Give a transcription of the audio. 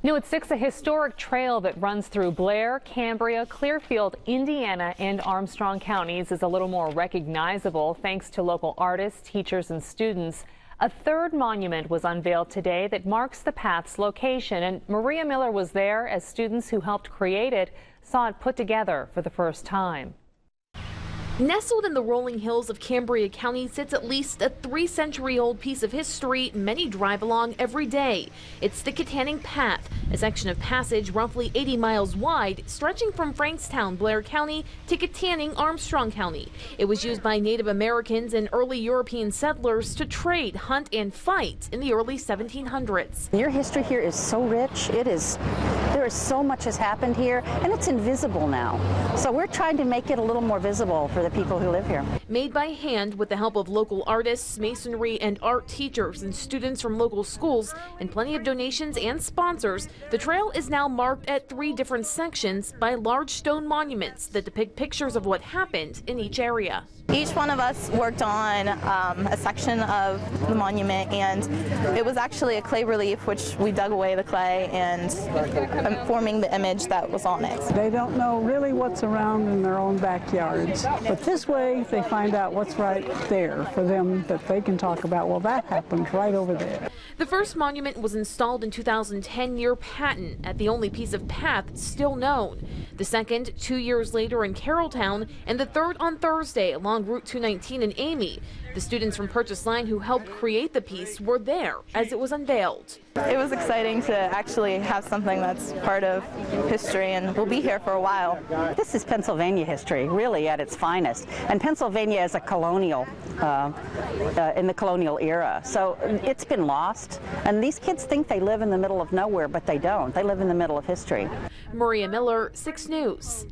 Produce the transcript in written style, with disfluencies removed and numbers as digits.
New at 6, a historic trail that runs through Blair, Cambria, Clearfield, Indiana, and Armstrong counties is a little more recognizable thanks to local artists, teachers, and students. A third monument was unveiled today that marks the path's location, and Maria Miller was there as students who helped create it saw it put together for the first time. Nestled in the rolling hills of Cambria County sits at least a 3-century-old piece of history many drive along every day. It's the Kittanning Path, a section of passage roughly 80 miles wide, stretching from Frankstown, Blair County to Kittanning, Armstrong County. It was used by Native Americans and early European settlers to trade, hunt, and fight in the early 1700s. Your history here is so rich. There is so much has happened here, and it's invisible now. So we're trying to make it a little more visible for the people who live here. Made by hand with the help of local artists, masonry and art teachers, and students from local schools, and plenty of donations and sponsors, the trail is now marked at 3 different sections by large stone monuments that depict pictures of what happened in each area. Each one of us worked on a section of the monument, and it was actually a clay relief, which we dug away the clay and forming the image that was on it. They don't know really what's around in their own backyards, but this way they find out what's right there for them that they can talk about, well, that happened right over there. The first monument was installed in 2010 near Patton, at the only piece of path still known. The second 2 years later in Carrolltown, and the third on Thursday along Route 219 in EMEIGH. The students from Purchase Line who helped create the piece were there as it was unveiled. It was exciting to actually have something that's part of history, and we'll be here for a while. This is Pennsylvania history, really at its finest. And Pennsylvania is a colonial, in the colonial era. So it's been lost. And these kids think they live in the middle of nowhere, but they don't. They live in the middle of history. Maria Miller, 6 News.